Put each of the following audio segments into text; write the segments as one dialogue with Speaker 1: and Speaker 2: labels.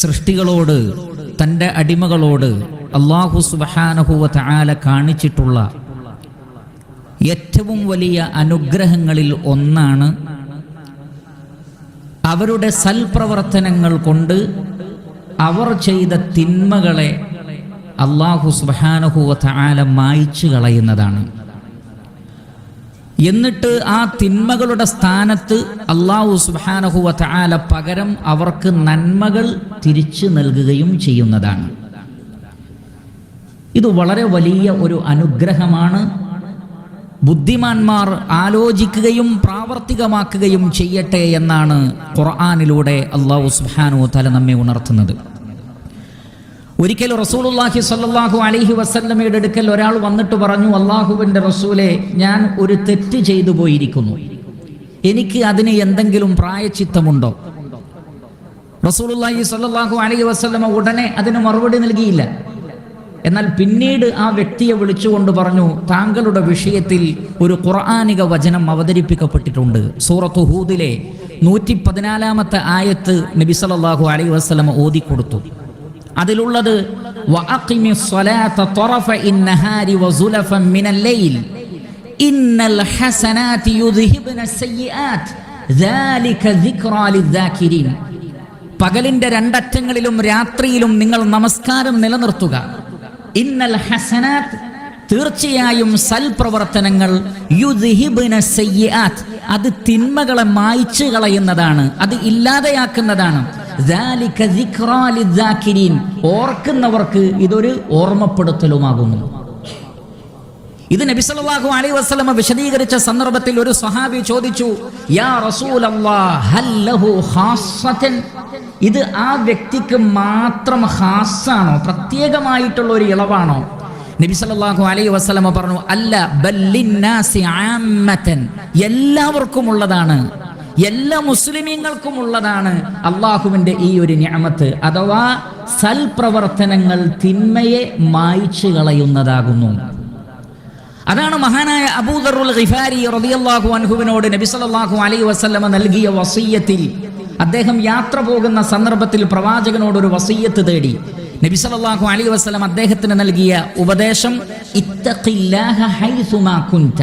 Speaker 1: സൃഷ്ടികളോട്, തൻ്റെ അടിമകളോട് അല്ലാഹു സുബ്ഹാനഹു വ തആല കാണിച്ചിട്ടുള്ള ഏറ്റവും വലിയ അനുഗ്രഹങ്ങളിൽ ഒന്നാണ് അവരുടെ സൽപ്രവർത്തനങ്ങൾ കൊണ്ട് അവർ ചെയ്ത തിന്മകളെ അല്ലാഹു സുബ്ഹാനഹു വ തആല മായ്ച്ചു കളയുന്നതാണ്. എന്നിട്ട് ആ തിന്മകളുടെ സ്ഥാനത്ത് അല്ലാഹു സുബ്ഹാനഹു വ തആല പകരം അവർക്ക് നന്മകൾ തിരിച്ചു നൽകുകയും ചെയ്യുന്നതാണ്. ഇത് വളരെ വലിയ ഒരു അനുഗ്രഹമാണ്. ബുദ്ധിമാന്മാർ ആലോചിക്കുകയും പ്രാവർത്തികമാക്കുകയും ചെയ്യട്ടെ എന്നാണ് ഖുർആനിലൂടെ അല്ലാഹു സുബ്ഹാനഹു വ തആല നമ്മെ ഉണർത്തുന്നത്. ഒരിക്കൽ റസൂലുള്ളാഹി സ്വല്ലല്ലാഹു അലൈഹി വസല്ലമയുടെ അടുക്കൽ ഒരാൾ വന്നിട്ട് പറഞ്ഞു, അല്ലാഹുവിൻ്റെ റസൂലേ, ഞാൻ ഒരു തെറ്റ് ചെയ്തു പോയിരിക്കുന്നു, എനിക്ക് അതിന് എന്തെങ്കിലും പ്രായശ്ചിത്തമുണ്ടോ? റസൂലുള്ളാഹി സ്വല്ലല്ലാഹു അലൈഹി വസല്ലമ ഉടനെ അതിന് മറുപടി നൽകിയില്ല. എന്നാൽ പിന്നീട് ആ വ്യക്തിയെ വിളിച്ചുകൊണ്ട് പറഞ്ഞു, താങ്കളുടെ വിഷയത്തിൽ ഒരു ഖുർആനിക വചനം അവതരിപ്പിക്കപ്പെട്ടിട്ടുണ്ട്. സൂറത്തു ഹൂദിലെ 114-ാമത്തെ ആയത്ത് നബി സല്ലല്ലാഹു അലൈഹി വസല്ലമ ഓതിക്കൊടുത്തു. അതിലുള്ളത് വഅഖിമിസ് സ്വലാത തറഫഇൻ നഹാരി വസുലഫൻ മിനൽ ലൈൽ ഇന്നൽ ഹസനാതി യുദ്ഹിബ്നസ് സയ്യിആത് ദാലിക ദിക്റാ ലിദ്ദാകിരീൻ. പകലിന്റെ രണ്ടറ്റങ്ങളിലും രാത്രിയിലും നിങ്ങൾ നമസ്കാരം നിലനിർത്തുക. ഇന്നൽ ഹസനാത്, തീർച്ചയായും സൽപ്രവർത്തനങ്ങൾ, യുദ്ഹിബ്നസ് സയ്യിആത്, അത് തിന്മകളെ മായ്ച്ചു കളയുന്നതാണ്, അത് ഇല്ലാതെയാക്കുന്നതാണ്. ദാലിക ദിക്റാ ലിദ്ദാകിരീൻ, ഓർക്കുന്നവർക്ക് ഇതൊരു ഓർമ്മപ്പെടുത്തലുമാകുന്നു. ഇത് നബി സല്ലല്ലാഹു അലൈഹി വസല്ലമ വിശദീകരിച്ച സന്ദർഭത്തിൽ ഒരു സ്വഹാബി ചോദിച്ചു, യാ റസൂലല്ലാഹ് ഹൽ ലഹു ഖാസ്സതൻ, ഇത് ആ വ്യക്തിക്ക് മാത്രം ഖാസ്സാണോ, പ്രത്യേകമായിട്ടുള്ള ഒരു ഇളവാണോ? നബി സല്ലല്ലാഹു അലൈഹി വസല്ലമ പറഞ്ഞു, അല്ല, ബൽ ലിന്നാസി ആമ്മതൻ, എല്ലാവർക്കും ഉള്ളതാണ്, എല്ലാ മുസ്ലിമീങ്ങൾക്കും ഉള്ളതാണ് അള്ളാഹുവിൻ്റെ ഈ ഒരു നിഅമത്ത്, അഥവാ സൽപ്രവർത്തനങ്ങൾ തിന്മയെ മായ്ച്ചു കളയുന്നതാകുന്നു. അതാണ് മഹാനായ അബൂദറുൽ ഗിഫാരി റളിയല്ലാഹു അൻഹുവിനോട് നബി സല്ലല്ലാഹു അലൈഹി വസല്ലമ നൽകിയ വസിയ്യത്തിൽ, അദ്ദേഹം യാത്ര പോകുന്ന സന്ദർഭത്തിൽ പ്രവാചകനോട് ഒരു വസിയ്യത്ത് തേടി. നബി സല്ലല്ലാഹു അലൈഹി വസല്ലം അദ്ദേഹത്തിന് നൽകിയ ഉപദേശം, ഇത്തഖില്ലാഹ ഹൈസുമാ കുൻത,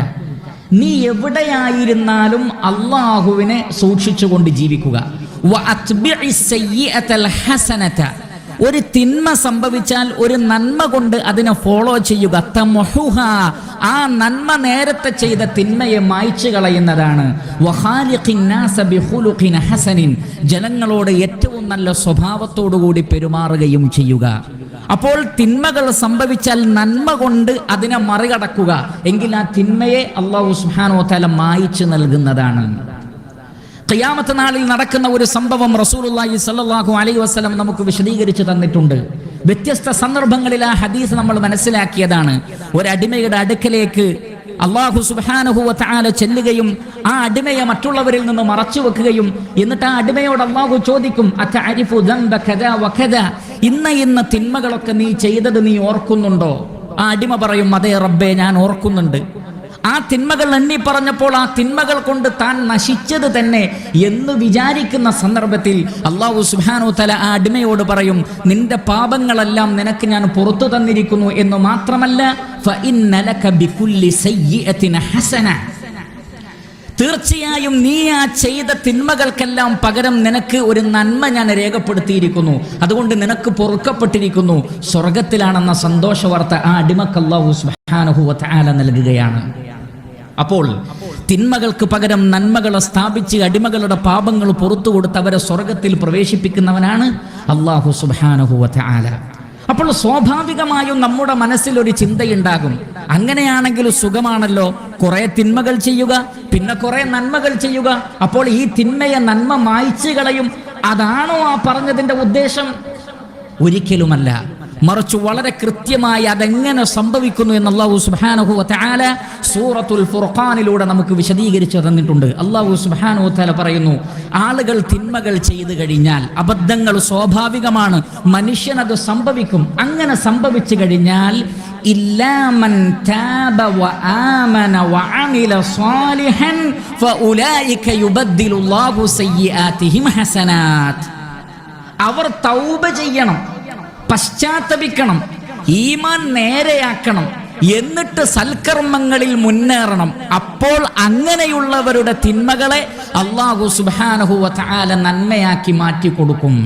Speaker 1: നീ എവിടെയായിരുന്നാലും അള്ളാഹുവിനെ സൂക്ഷിച്ചുകൊണ്ട് ജീവിക്കുക. വഅത്ബിഇസ് സയ്യിഅതൽ ഹസനത, ഒരു തിന്മ സംഭവിച്ചാൽ ഒരു നന്മ കൊണ്ട് അതിനെ ഫോളോ ചെയ്യുക. തംഹുഹാ, ആ നന്മ നേരത്തെ ചെയ്ത തിന്മയെ മായ്ച്ചു കളയുന്നതാണ്. വഖാലിഖിൻ നാസ ബിഖുലുഖിൻ ഹസനിൻ, ജനങ്ങളോട് ഏറ്റവും നല്ല സ്വഭാവത്തോടുകൂടി പെരുമാറുകയും ചെയ്യുക. അപ്പോൾ തിന്മകൾ സംഭവിച്ചാൽ നന്മ കൊണ്ട് അതിനെ മറികടക്കുക, എങ്കിൽ ആ തിന്മയെ അല്ലാഹു സുബ്ഹാനഹു വ തആല മായ്ച്ചു നൽകുന്നതാണ്. ഖിയാമത്ത് നാളിൽ നടക്കുന്ന ഒരു സംഭവം റസൂലുള്ളാഹി സ്വല്ലല്ലാഹു അലൈഹി വസല്ലം നമുക്ക് വിശദീകരിച്ചു തന്നിട്ടുണ്ട്. വ്യത്യസ്ത സന്ദർഭങ്ങളിൽ ആ ഹദീസ് നമ്മൾ മനസ്സിലാക്കിയതാണ്. ഒരു അടിമയുടെ അടുക്കലേക്ക് അല്ലാഹു സുബ്ഹാനഹു വ തആല ചെല്ലുകയും ആ അടിമയെ മറ്റുള്ളവരിൽ നിന്ന് മറച്ചു വെക്കുകയും എന്നിട്ട് ആ അടിമയോട് അല്ലാഹു ചോദിക്കും, അതഅരിഫു ദംബ കദാ വകദാ, ഇന്ന തിന്മകളൊക്കെ നീ ചെയ്തത് നീ ഓർക്കുന്നുണ്ടോ? ആ അടിമ പറയും, അതേ റബ്ബേ, ഞാൻ ഓർക്കുന്നുണ്ട്. ആ തിന്മകൾ എണ്ണി പറഞ്ഞപ്പോൾ ആ തിന്മകൾ കൊണ്ട് താൻ നശിച്ചത് തന്നെ എന്ന് വിചാരിക്കുന്ന സന്ദർഭത്തിൽ അല്ലാഹു സുബ്ഹാനഹു വ തആല ആ അടിമയോട് പറയും, നിന്റെ പാപങ്ങളെല്ലാം നിനക്ക് ഞാൻ പുറത്തു തന്നിരിക്കുന്നു എന്ന് മാത്രമല്ല, ഫഇന്ന ലക ബികുല്ലി സയ്യിഅത്തിൻ ഹസന, തീർച്ചയായും നീ ആ ചെയ്ത തിന്മകൾക്കെല്ലാം പകരം നിനക്ക് ഒരു നന്മ ഞാൻ രേഖപ്പെടുത്തിയിരിക്കുന്നു, അതുകൊണ്ട് നിനക്ക് പൊറുക്കപ്പെട്ടിരിക്കുന്നു, സ്വർഗത്തിലാണെന്ന സന്തോഷ വാർത്ത ആ അടിമക്ക് അല്ലാഹു സുബ്ഹാനഹു വ തആല നൽകുകയാണ്. അപ്പോൾ തിന്മകൾക്ക് പകരം നന്മകളെ സ്ഥാപിച്ച് അടിമകളുടെ പാപങ്ങൾ പുറത്തു കൊടുത്ത് അവരെ സ്വർഗത്തിൽ പ്രവേശിപ്പിക്കുന്നവനാണ് അല്ലാഹു സുബ്ഹാനഹു വ തആല. അപ്പോൾ സ്വാഭാവികമായും നമ്മുടെ മനസ്സിൽ ഒരു ചിന്തയുണ്ടാകും, അങ്ങനെയാണെങ്കിൽ സുഖമാണല്ലോ, കുറെ തിന്മകൾ ചെയ്യുക, പിന്നെ കുറെ നന്മകൾ ചെയ്യുക, അപ്പോൾ ഈ തിന്മയെ നന്മ മായ്ച്ചു കളയും, അതാണോ ആ പറഞ്ഞതിന്റെ ഉദ്ദേശം? ഒരിക്കലുമല്ല. മറിച്ച് വളരെ കൃത്യമായി അതെങ്ങനെ സംഭവിക്കുന്നു എന്ന് അല്ലാഹു സുബ്ഹാനഹു വ തആല സൂറത്തുൽ ഫുർഖാനിലൂടെ നമുക്ക് വിശദീകരിച്ചു തന്നിട്ടുണ്ട്. അല്ലാഹു സുബ്ഹാനഹു വ തആല പറയുന്നു, ആളുകൾ തിന്മകൾ ചെയ്തു കഴിഞ്ഞാൽ, അബദ്ധങ്ങൾ സ്വാഭാവികമാണ്, മനുഷ്യനത് സംഭവിക്കും. അങ്ങനെ സംഭവിച്ചു കഴിഞ്ഞാൽ ഇല്ലാ മൻ താബ വ ആമന വ അമില സ്വാലിഹൻ ഫഉലൈക യുബദ്ദിലുല്ലാഹു സയ്യിആതിഹിം ഹസനാത്. അവർ തൗബ ചെയ്യണം, പശ്ചാത്തപിക്കണം, ഈമാൻ നേരെയാക്കണം, എന്നിട്ട് സൽക്കർമ്മങ്ങളിൽ മുന്നേറണം. അപ്പോൾ അങ്ങനെയുള്ളവരുടെ തിന്മകളെ അല്ലാഹു സുബ്ഹാനഹു വ തആല നന്മയാക്കി മാറ്റി കൊടുക്കും.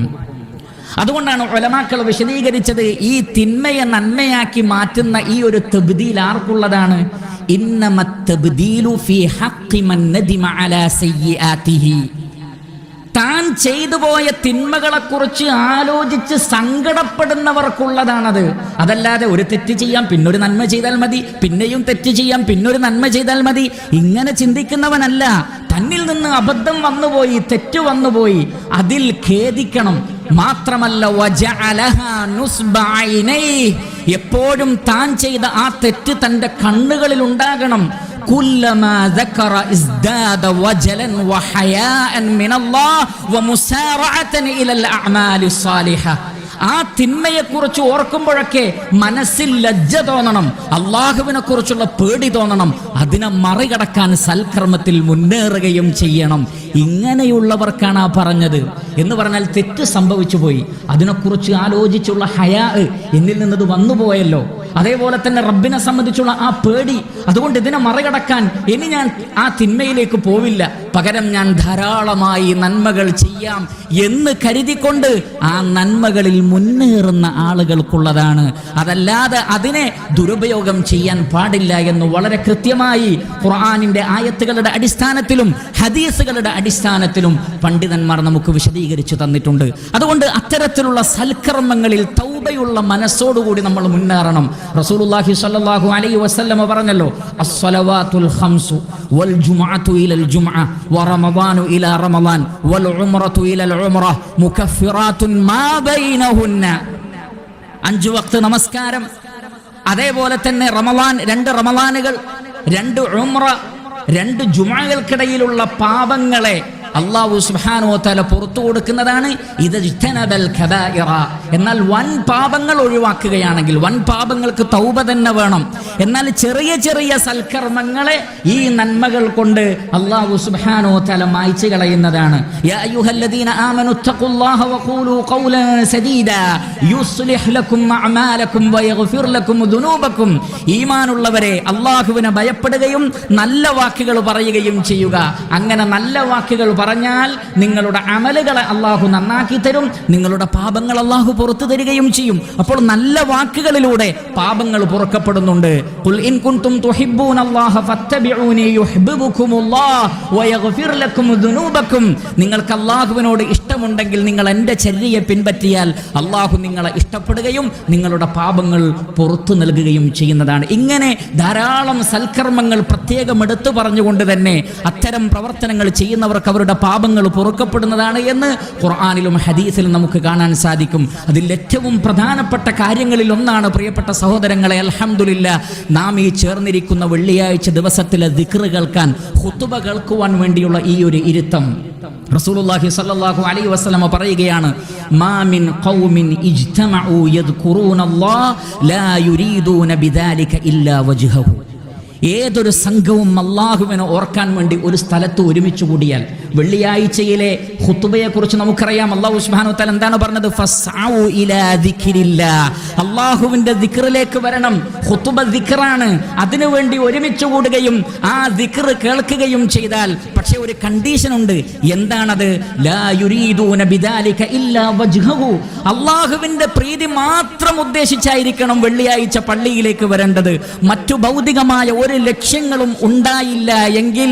Speaker 1: അതുകൊണ്ടാണ് ഉലമാക്കൾ വിശദീകരിച്ചത്, ഈ തിന്മയെ നന്മയാക്കി മാറ്റുന്ന ഈ ഒരു തബ്ദീൽ ആർക്കുള്ളതാണ്? ഇന്നമത് തബ്ദീലു ഫീ ഹഖ്ഖി മൻ നദിമ അലാ സയ്യിആതിഹി. താൻ ചെയ്തു പോയ തിന്മകളെക്കുറിച്ച് ആലോചിച്ച് സങ്കടപ്പെടുന്നവർക്കുള്ളതാണത്. അതല്ലാതെ ഒരു തെറ്റ് ചെയ്യാം പിന്നൊരു നന്മ ചെയ്താൽ മതി, പിന്നെയും തെറ്റ് ചെയ്യാം പിന്നൊരു നന്മ ചെയ്താൽ മതി, ഇങ്ങനെ ചിന്തിക്കുന്നവനല്ല. തന്നിൽ നിന്ന് അബദ്ധം വന്നുപോയി, തെറ്റ് വന്നുപോയി, അതിൽ ഖേദിക്കണം. മാത്രമല്ല വജഅലഹാ നുസ്ബ ഐനൈഹി, എപ്പോഴും താൻ ചെയ്ത ആ തെറ്റ് തന്റെ കണ്ണുകളിൽ ഉണ്ടാകണം. കുല്ലമാ ദക്കറ ഇസ്ദാദ വജലൻ വഹയാഅൻ മിനല്ലാഹ് വമുസാറഅതൻ ഇലൽ അഅമാലി സ്സാലിഹ. ആ തിന്മയെക്കുറിച്ച് ഓർക്കുമ്പോഴൊക്കെ മനസ്സിൽ ലജ്ജ തോന്നണം, അള്ളാഹുവിനെ കുറിച്ചുള്ള പേടി തോന്നണം. അതിനെ മറികടക്കാൻ സൽക്കർമ്മത്തിൽ മുന്നേറുകയും ചെയ്യണം. ഇങ്ങനെയുള്ളവർക്കാണ് ആ പറഞ്ഞത്. എന്ന് പറഞ്ഞാൽ തെറ്റ് സംഭവിച്ചു പോയി, അതിനെക്കുറിച്ച് ആലോചിച്ചുള്ള ഹയാ എന്നിൽ നിന്നത് വന്നുപോയല്ലോ. അതേപോലെ തന്നെ റബ്ബിനെ സംബന്ധിച്ചുള്ള ആ പേടി. അതുകൊണ്ട് ഇതിനെ മറികടക്കാൻ ഇനി ഞാൻ ആ തിന്മയിലേക്ക് പോവില്ല, പകരം ഞാൻ ധാരാളമായി നന്മകൾ ചെയ്യാം എന്ന് കരുതിക്കൊണ്ട് ആ നന്മകളിൽ മുന്നേറുന്ന ആളുകൾക്കുള്ളതാണ്. അതല്ലാതെ അതിനെ ദുരുപയോഗം ചെയ്യാൻ പാടില്ല എന്ന് വളരെ കൃത്യമായി ഖുർആനിന്റെ ആയത്തുകളുടെ അടിസ്ഥാനത്തിലും ഹദീസുകളുടെ അടിസ്ഥാനത്തിലും പണ്ഡിതന്മാർ നമുക്ക് വിശദീകരിച്ചു തന്നിട്ടുണ്ട്. അതുകൊണ്ട് അത്തരത്തിലുള്ള സൽക്കർമ്മങ്ങളിൽ തൗബയുള്ള മനസ്സോടുകൂടി നമ്മൾ മുന്നേറണം. റസൂലുള്ളാഹി സ്വല്ലല്ലാഹു അലൈഹി വസല്ലം പറഞ്ഞല്ലോ, അസ്സലവാത്തുൽ ഖംസു വൽ ജുമുഅതു ഇലൽ ജുമുഅ വറമദാനു ഇലാ റമദാൻ വൽ ഉംറതു ഇലൽ ഉംറ മുകഫിറാത്തുൻ മാ ബൈനഹുന്ന. 5 വഖ്ത് നമസ്കാരം, അതേപോലെ തന്നെ റമദാൻ, 2 റമദാനുകൾ, 2 ഉംറ, 2 ജുമുഅകൾക്കിടയിലുള്ള പാപങ്ങളെ അല്ലാഹു സുബ്ഹാനഹു വ തആല പുറത്തു കൊടുക്കുന്നതാണ്. ഇദ്ജ്തനബൽ കബായിറ. എന്നാൽ വൻ പാപങ്ങൾ ഒഴിവാക്കുകയാണെങ്കിൽ, വൻ പാപങ്ങൾക്ക് തൗബ തന്നെ വേണം. എന്നാൽ ചെറിയ ചെറിയ സൽക്കർമ്മങ്ങളെ ഈ നന്മകൾ കൊണ്ട് അല്ലാഹു സുബ്ഹാനഹു വ തആല മായ്ച്ചു കളയുന്നതാണ്. യാ അയ്യുഹല്ലദീന ആമനു തഖുല്ലാഹ വഖൂലു ഖൗലൻ സദീദാ യുസ്ലിഹ് ലക്കും അഅമാലക്കും വയഗ്ഫിർ ലക്കും ദുനൂബക്കും. ഈമാനുള്ളവരെ, അല്ലാഹുവിനെ ഭയപ്പെടുകയും നല്ല വാക്കുകൾ പറയുകയും ചെയ്യുക. അങ്ങനെ നല്ല വാക്കുകൾ പറഞ്ഞാൽ നിങ്ങളുടെ അമലുകളെ അല്ലാഹു നന്നാക്കി തരും, നിങ്ങളുടെ പാപങ്ങൾ അല്ലാഹു പുറത്തു തരികയും ചെയ്യും. അപ്പോൾ നല്ല വാക്കുകളിലൂടെ പാപങ്ങൾ പൊറുക്കപ്പെടുന്നുണ്ട്. ഖുൽ ഇൻ കുൻതും തുഹിബ്ബൂനല്ലാഹ ഫത്തബിഊനി യുഹിബ്ബുകുമുല്ലാഹ് വയഗ്ഫിർ ലക്കും ദുനൂബക്കും. നിങ്ങൾക്ക് അല്ലാഹുവിനോട് ഇഷ്ടമുണ്ടെങ്കിൽ നിങ്ങൾ എൻ്റെ ചര്യയെ പിൻപറ്റിയാൽ അല്ലാഹു നിങ്ങളെ ഇഷ്ടപ്പെടുകയും നിങ്ങളുടെ പാപങ്ങൾ പുറത്തു നൽകുകയും ചെയ്യുന്നതാണ്. ഇങ്ങനെ ധാരാളം സൽക്കർമ്മങ്ങൾ പ്രത്യേകം എടുത്തു പറഞ്ഞുകൊണ്ട് തന്നെ അത്തരം പ്രവർത്തനങ്ങൾ ചെയ്യുന്നവർക്ക് അവരുടെ പാപങ്ങൾ പൊറുക്കപ്പെടുന്നതാണ് എന്ന് ഖുർആനിലും ഹദീസിലും നമുക്ക് കാണാൻ സാധിക്കും. അതിൽ ഏറ്റവും പ്രധാനപ്പെട്ട കാര്യങ്ങളിൽ ഒന്നാണ് പ്രിയപ്പെട്ട സഹോദരങ്ങളെ, അൽഹംദുലില്ലാഹ്, നാം ഈ ചേർന്നിരിക്കുന്ന വെള്ളിയാഴ്ച ദിവസത്തിലെ ദിക്ർ കേൾക്കാൻ, ഖുതുബ കേൾക്കുവാൻ വേണ്ടിയുള്ള ഈ ഒരു ഇരുത്തം. റസൂലുള്ളാഹി സ്വല്ലല്ലാഹു അലൈഹി വസല്ലം പറയുകയാണ്, മാ മിൻ ഖൗമിൻ ഇജ്തമഉ യദ്കുറൂനല്ലാഹ ലാ യുരീദൂന ബിദാലിക ഇല്ലാ വജ്ഹഹു. ഏതൊരു സംഘവും അല്ലാഹുവിനെ ഓർക്കാൻ വേണ്ടി ഒരു സ്ഥലത്ത് ഒരുമിച്ച് കൂടിയാൽ, വെള്ളിയാഴ്ചയിലെ ഖുതുബയെ കുറിച്ച് നമുക്കറിയാം. അല്ലാഹു സുബ്ഹാനഹു വ തആല എന്താണ് പറഞ്ഞത്? ഫസ്ഔ ഇലാ ദിക്രില്ലാഹ്. അല്ലാഹുവിന്റെ ദിക്റിലേക്ക് വരണം. ഖുതുബ ദിക്റാണ്. അതിനുവേണ്ടി ഒരുമിച്ച് കൂടുകയും ആ ദിക്ർ കേൾക്കുകയും ചെയ്താൽ, പക്ഷേ ഒരു കണ്ടീഷൻ ഉണ്ട്. എന്താണത്? ലാ യുരീദൂന ബിദാലിക ഇല്ലാ വജ്ഹഹു. അല്ലാഹുവിന്റെ പ്രീതി മാത്രം ഉദ്ദേശിച്ചായിരിക്കണം വെള്ളിയാഴ്ച പള്ളിയിലേക്ക് വരേണ്ടത്. മറ്റു ഭൗതികമായ ഒരു ലക്ഷ്യങ്ങളും ഉണ്ടായില്ല എങ്കിൽ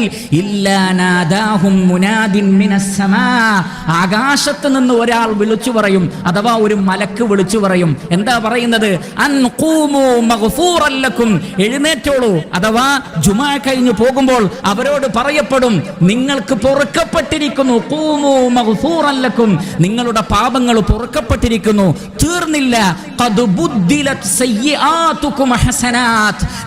Speaker 1: ആകാശത്ത് നിന്ന് ഒരാൾ വിളിച്ചു പറയും, അഥവാ ഒരു മലക്ക് വിളിച്ചു പറയും. എന്താ പറയുന്നത്? എഴുന്നേറ്റോളൂ. അഥവാ ജുമാ കഴിഞ്ഞു പോകുമ്പോൾ അവരോട് പറയപ്പെടും, നിങ്ങൾക്ക് പൊറുക്കപ്പെട്ടിരിക്കുന്നു, നിങ്ങളുടെ പാപങ്ങൾ പൊറുക്കപ്പെട്ടിരിക്കുന്നു. തീർന്നില്ല,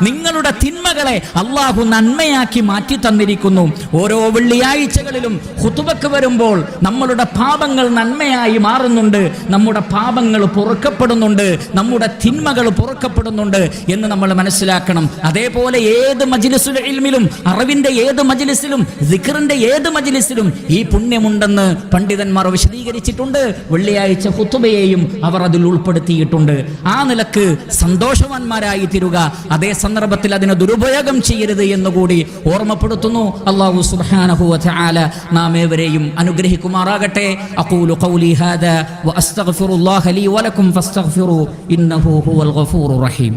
Speaker 1: നിങ്ങളുടെ തിന്മകൾ തിന്മകളെ അള്ളാഹു നന്മയാക്കി മാറ്റി തന്നിരിക്കുന്നു. ഓരോ വെള്ളിയാഴ്ചകളിലും ഖുതുബക്ക് വരുമ്പോൾ നമ്മളുടെ പാപങ്ങൾ നന്മയായി മാറുന്നുണ്ട്, നമ്മുടെ പാപങ്ങൾ പൊറുക്കപ്പെടുന്നുണ്ട്, നമ്മുടെ തിന്മകൾ പൊറുക്കപ്പെടുന്നുണ്ട് എന്ന് നമ്മൾ മനസ്സിലാക്കണം. അതേപോലെ ഏത് മജ്ലിസുൽ ഇൽമിലും, അറിവിന്റെ ഏത് മജ്ലിസിലും, സിക്റിന്റെ ഏത് മജ്ലിസിലും ഈ പുണ്യമുണ്ടെന്ന് പണ്ഡിതന്മാർ വിശദീകരിച്ചിട്ടുണ്ട്. വെള്ളിയാഴ്ച ഖുതുബയെയും അവർ അതിൽ ഉൾപ്പെടുത്തിയിട്ടുണ്ട്. ആ നിലക്ക് സന്തോഷവാന്മാരായി തീരുക, അതേ സന്ദർഭത്തിൽ അതിനെ ദുരുപയോഗം ചെയ്യരുത് എന്നുകൂടി ഓർമ്മപ്പെടുത്തുന്നു. അല്ലാഹു സുബ്ഹാനഹു വ തആല നാം ഏവരെയും അനുഗ്രഹിക്കുമാറാകട്ടെ. അഖൂലു ഖൗലി ഹാദാ വ അസ്തഗ്ഫിറുല്ലാഹ ലീ വലക്കും ഫസ്തഗ്ഫിറൂ ഇന്നഹു ഹുവൽ ഗഫൂറുർ റഹീം.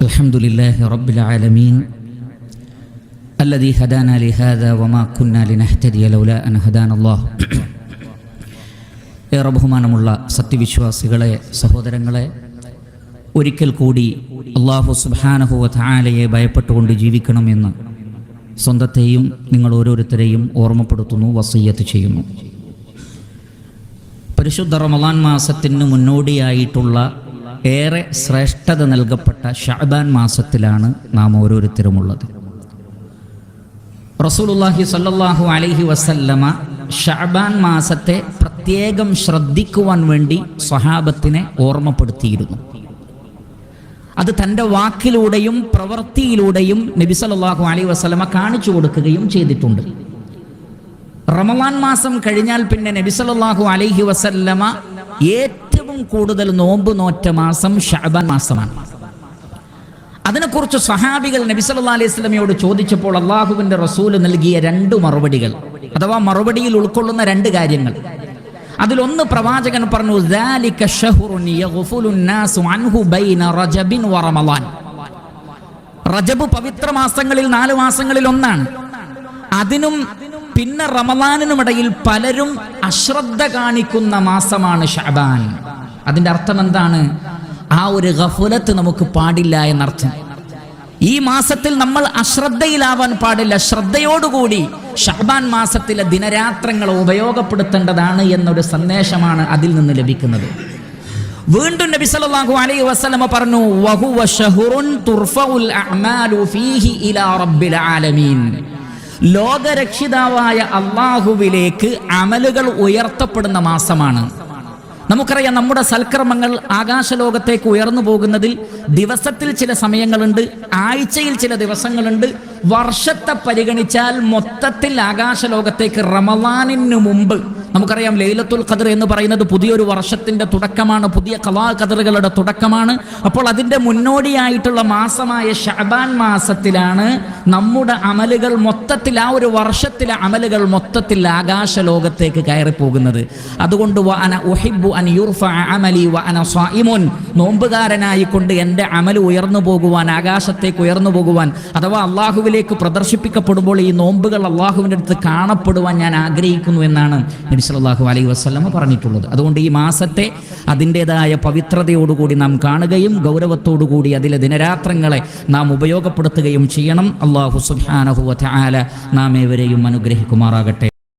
Speaker 1: അൽഹംദുലില്ലാഹി റബ്ബിൽ ആലമീൻ الذي هدانا لهذا وما كنا لنهتدي لولا أن هدانا الله. ഏറെ ബഹുമാനമുള്ള സത്യവിശ്വാസികളെ, സഹോദരങ്ങളെ, ഒരിക്കൽ കൂടി അല്ലാഹു സുബ്ഹാനഹു വ തആലയെ ഭയപ്പെട്ടുകൊണ്ട് ജീവിക്കണമെന്ന് സ്വന്തത്തെയും നിങ്ങൾ ഓരോരുത്തരെയും ഓർമ്മപ്പെടുത്തുന്നു, വസിയ്യത്ത് ചെയ്യുന്നു. പരിശുദ്ധ റമളാൻ മാസത്തിന് മുന്നോടിയായിട്ടുള്ള ഏറെ ശ്രേഷ്ഠത നൽകപ്പെട്ട ശഅബാൻ മാസത്തിലാണ് നാം ഓരോരുത്തരുമുള്ളത്. റസൂലുള്ളാഹി സ്വല്ലല്ലാഹു അലൈഹി വസല്ലമ ശഅബാൻ മാസത്തെ പ്രത്യേകം ശ്രദ്ധിക്കുവാൻ വേണ്ടി സ്വഹാബത്തിനെ ഓർമ്മപ്പെടുത്തിയിരുന്നു. അത് തൻ്റെ വാക്കിലൂടെയും പ്രവൃത്തിയിലൂടെയും നബി സല്ലല്ലാഹു അലൈഹി വസല്ലമ കാണിച്ചു കൊടുക്കുകയും ചെയ്തിട്ടുണ്ട്. റമളാൻ മാസം കഴിഞ്ഞാൽ പിന്നെ നബി സല്ലല്ലാഹു അലൈഹി വസല്ലമ ഏറ്റവും കൂടുതൽ നോമ്പ് നോറ്റ മാസം ശഅബാൻ മാസമാണ്. അതിനെക്കുറിച്ച് സ്വഹാബികൾ നബി സല്ലല്ലാഹു അലൈഹി വസല്ലമയോട് ചോദിച്ചപ്പോൾ അള്ളാഹുവിൻ്റെ റസൂൽ നൽകിയ രണ്ട് മറുപടികൾ, അഥവാ മറുപടിയിൽ ഉൾക്കൊള്ളുന്ന രണ്ട് കാര്യങ്ങൾ. അതിലൊന്ന് പ്രവാചകൻ പറഞ്ഞു, ദാലിക ശഹ്റുൻ യഗ്ഫുലു നാസു അൻഹു ബൈന റജബിൻ വ റമളാൻ. റജബ് പവിത്ര മാസങ്ങളിൽ 4 മാസങ്ങളിൽ ഒന്നാണ്. അതിനും പിന്നെ റമളാനിനുമിടയിൽ പലരും അശ്രദ്ധ കാണിക്കുന്ന മാസമാണ് ശഅബാൻ. അതിൻ്റെ അർത്ഥം എന്താണ്? ആ ഒരു ഗഫലത്ത് നമുക്ക് പാടില്ല എന്നർത്ഥം. ഈ മാസത്തിൽ നമ്മൾ അശ്രദ്ധയിലാവാൻ പാടില്ല. ശ്രദ്ധയോടുകൂടി ശഅബാൻ മാസത്തിലെ ദിനരാത്രങ്ങളെ ഉപയോഗപ്പെടുത്തേണ്ടതാണ് എന്നൊരു സന്ദേശമാണ് അതിൽ നിന്ന് ലഭിക്കുന്നത്. വീണ്ടും നബി സല്ലല്ലാഹു അലൈഹി വസല്ലമ പറഞ്ഞു, വഹുവ ശഹ്റുൻ തുർഫഉൽ അഅമാലു ഫീഹി ഇലാ റബ്ബിൽ ആലമീൻ. ലോകരക്ഷിതാവായ അല്ലാഹുവിലേക്ക് അമലുകൾ ഉയർത്തപ്പെടുന്ന മാസമാണ്. നമുക്കറിയാം, നമ്മുടെ സൽക്കർമ്മങ്ങൾ ആകാശലോകത്തേക്ക് ഉയർന്നു പോകുന്നതിൽ ദിവസത്തിൽ ചില സമയങ്ങളുണ്ട്, ആഴ്ചയിൽ ചില ദിവസങ്ങളുണ്ട്. വർഷത്തെ പരിഗണിച്ചാൽ മൊത്തത്തിൽ ആകാശലോകത്തേക്ക് റമളാനിന് മുമ്പ്, നമുക്കറിയാം ലൈലത്തുൽ ഖദ്ർ എന്ന് പറയുന്നത് പുതിയൊരു വർഷത്തിന്റെ തുടക്കമാണ്, പുതിയ ഖളാ ഖദറുകളുടെ തുടക്കമാണ്. അപ്പോൾ അതിൻ്റെ മുന്നോടിയായിട്ടുള്ള മാസമായ ശഅബാൻ മാസത്തിലാണ് നമ്മുടെ അമലുകൾ മൊത്തത്തിൽ, ആ ഒരു വർഷത്തിലെ അമലുകൾ മൊത്തത്തിൽ ആകാശലോകത്തേക്ക് കയറിപ്പോകുന്നത്. അതുകൊണ്ട് വ അന ഉഹിബ്ബു അൻ യുർഫഅ അമലി വ അന സ്വായിമുൻ, നോമ്പുകാരനായിക്കൊണ്ട് എൻ്റെ അമൽ ഉയർന്നു പോകുവാൻ, ആകാശത്തേക്ക് ഉയർന്നു പോകുവാൻ, അഥവാ അള്ളാഹുവിലേക്ക് പ്രദർശിപ്പിക്കപ്പെടുമ്പോൾ ഈ നോമ്പുകൾ അള്ളാഹുവിൻ്റെ അടുത്ത് കാണപ്പെടുവാൻ ഞാൻ ആഗ്രഹിക്കുന്നു എന്നാണ് നബി സല്ലല്ലാഹു അലൈഹി വസല്ലമ പറഞ്ഞിട്ടുള്ളത്. അതുകൊണ്ട് ഈ മാസത്തെ അതിൻ്റെതായ പവിത്രതയോടുകൂടി നാം കാണുകയും ഗൗരവത്തോടുകൂടി അതിലെ ദിനരാത്രങ്ങളെ നാം ഉപയോഗപ്പെടുത്തുകയും ചെയ്യണം. അല്ലാഹു സുബ്ഹാനഹു വ തആല നാം ഏവരെയും അനുഗ്രഹിക്കുമാറാകട്ടെ.